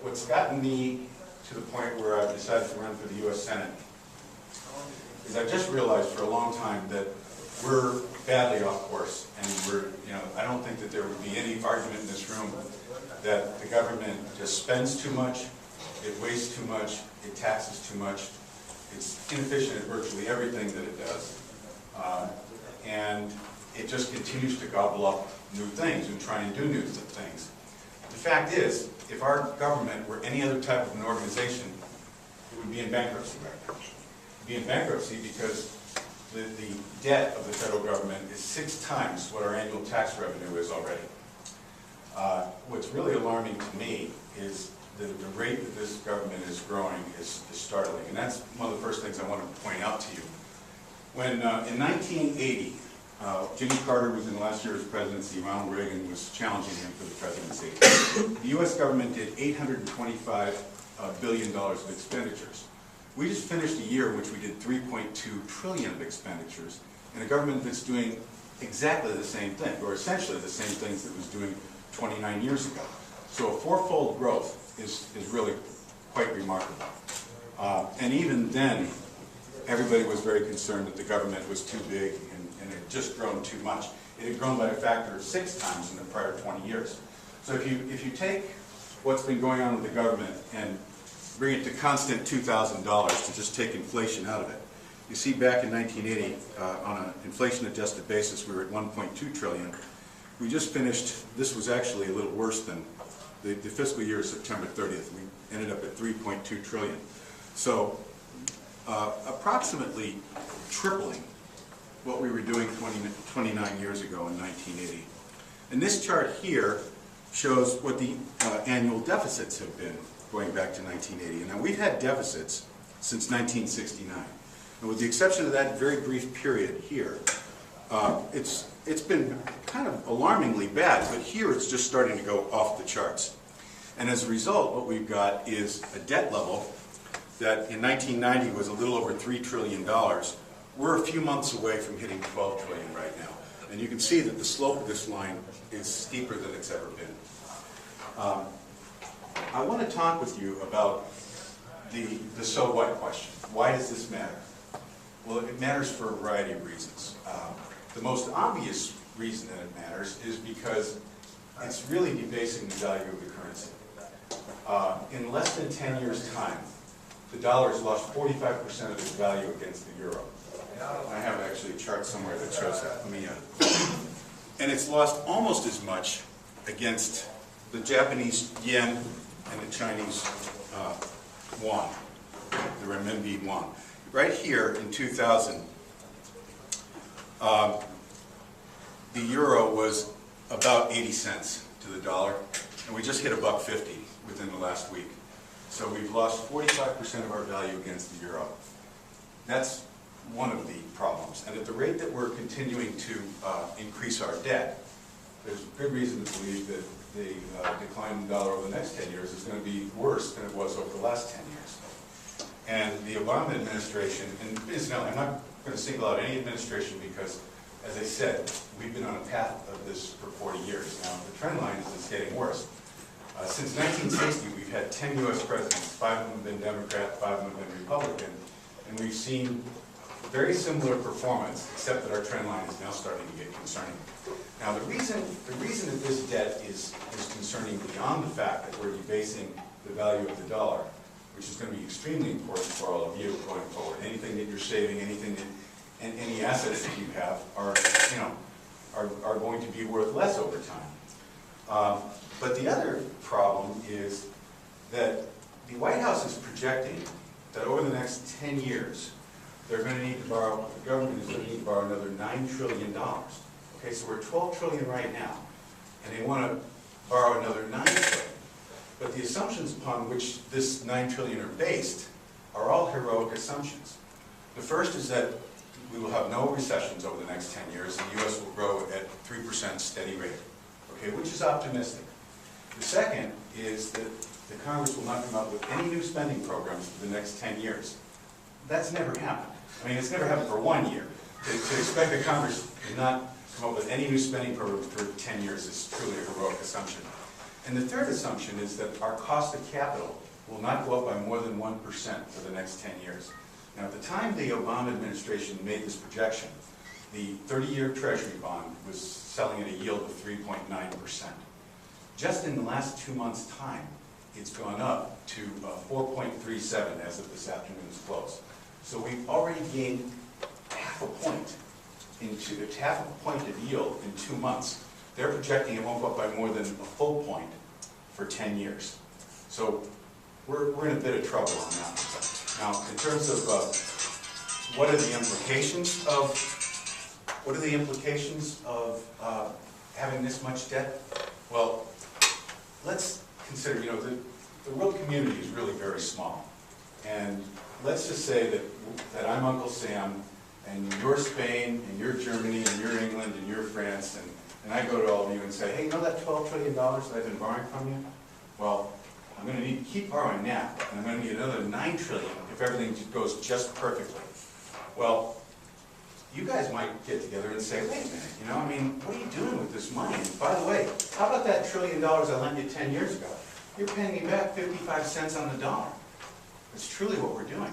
what's gotten me to the point where I've decided to run for the U.S. Senate is I've just realized for a long time that we're badly off course, and I don't think that there would be any argument in this room that the government just spends too much, it wastes too much, it taxes too much, it's inefficient at virtually everything that it does, and it just continues to gobble up new things and try and do new things. The fact is, if our government were any other type of an organization, it would be in bankruptcy right now. It would be in bankruptcy because the debt of the federal government is 6 times what our annual tax revenue is already. What's really alarming to me is the rate that this government is growing is startling, and that's one of the first things I want to point out to you. When in 1980, Jimmy Carter was in the last year of his presidency, Ronald Reagan was challenging him for the presidency. The U.S. government did $825 billion of expenditures. We just finished a year in which we did $3.2 trillion of expenditures in a government that's doing exactly the same thing, or essentially the same things that it was doing 29 years ago. So a 4-fold growth is really quite remarkable. And even then, everybody was very concerned that the government was too big and it had just grown too much. It had grown by a factor of 6 times in the prior 20 years. So if you take what's been going on with the government and bring it to constant $2,000 to just take inflation out of it, you see back in 1980, on an inflation-adjusted basis, we were at $1.2 trillion. We just finished, this was actually a little worse than the fiscal year September 30th. We ended up at $3.2 trillion. So approximately tripling what we were doing 29 years ago in 1980. And this chart here shows what the annual deficits have been going back to 1980. And now we've had deficits since 1969. And with the exception of that very brief period here, it's been kind of alarmingly bad, but here it's just starting to go off the charts. And as a result, what we've got is a debt level that in 1990 was a little over $3 trillion. We're a few months away from hitting $12 trillion right now. And you can see that the slope of this line is steeper than it's ever been. I want to talk with you about the so what question. Why does this matter? Well, it matters for a variety of reasons. The most obvious reason that it matters is because it's really debasing the value of the currency. In less than 10 years' time, the dollar has lost 45% of its value against the euro. I have actually a chart somewhere that shows that. And it's lost almost as much against the Japanese yen and the Chinese yuan, the renminbi yuan. Right here in 2000, the euro was about 80 cents to the dollar, and we just hit $1.50 within the last week. So we've lost 45% of our value against the euro. That's one of the problems. And at the rate that we're continuing to increase our debt, there's good reason to believe that the decline in the dollar over the next 10 years is going to be worse than it was over the last 10 years. And the Obama administration, and incidentally, I'm not going to single out any administration because, as I said, we've been on a path of this for 40 years. Now, the trend line is it's getting worse. Since 1960, we've had 10 U.S. presidents. 5 of them have been Democrat, 5 of them have been Republican. And we've seen very similar performance, except that our trend line is now starting to get concerning. Now, the reason that this debt is concerning beyond the fact that we're debasing the value of the dollar, which is going to be extremely important for all of you going forward. Anything that you're saving, anything that, and any assets that you have are going to be worth less over time. But the other problem is that the White House is projecting that over the next 10 years, they're going to need to borrow, the government is going to need to borrow another $9 trillion. Okay, so we're at $12 trillion right now, and they want to borrow another $9 trillion. But the assumptions upon which this $9 trillion are based are all heroic assumptions. The first is that we will have no recessions over the next 10 years, and the U.S. will grow at 3% steady rate, okay, which is optimistic. The second is that the Congress will not come up with any new spending programs for the next 10 years. That's never happened. I mean, it's never happened for 1 year. To expect the Congress to not come up with any new spending programs for 10 years is truly a heroic assumption. And the third assumption is that our cost of capital will not go up by more than 1% for the next 10 years. Now, at the time the Obama administration made this projection, the 30-year Treasury bond was selling at a yield of 3.9%. Just in the last 2 months' time, it's gone up to 4.37 as of this afternoon's close. So we've already gained half a point of yield in 2 months. They're projecting it won't go up by more than a full point for 10 years. So we're in a bit of trouble on that. Now, in terms of what are the implications of having this much debt? Well, let's consider, the world community is really very small. And let's just say that I'm Uncle Sam, and you're Spain, and you're Germany, and you're England, and you're France, and I go to all of you and say, hey, you know that $12 trillion that I've been borrowing from you? Well, I'm going to need to keep borrowing that, and I'm going to need another $9 trillion if everything goes just perfectly. Well, you guys might get together and say, wait a minute, what are you doing with this money? And by the way, how about that $1 trillion I lent you 10 years ago? You're paying me back 55 cents on the dollar. That's truly what we're doing.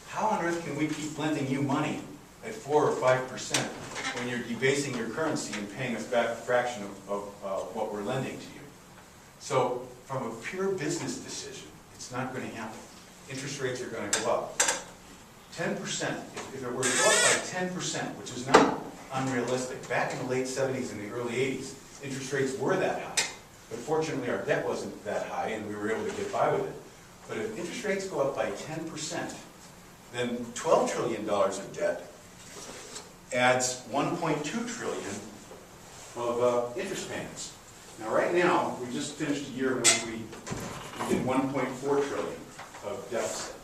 How on earth can we keep lending you money at 4 or 5% when you're debasing your currency and paying us back a fraction of what we're lending to you? So, from a pure business decision, it's not going to happen. Interest rates are going to go up. 10%, if it were to go up by 10%, which is not unrealistic, back in the late 70s and the early 80s, interest rates were that high. But fortunately, our debt wasn't that high, and we were able to get by with it. But if interest rates go up by 10%, then $12 trillion of debt adds $1.2 trillion of interest payments. Now, right now, we just finished a year in which we did $1.4 trillion of deficit.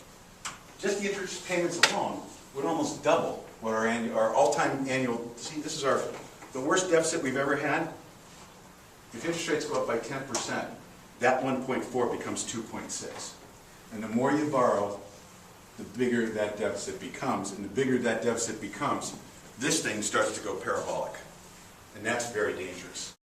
Just the interest payments alone would almost double what our all-time annual. See, this is the worst deficit we've ever had. If interest rates go up by 10%, that 1.4 becomes 2.6. And the more you borrow, the bigger that deficit becomes. And the bigger that deficit becomes, this thing starts to go parabolic. And that's very dangerous.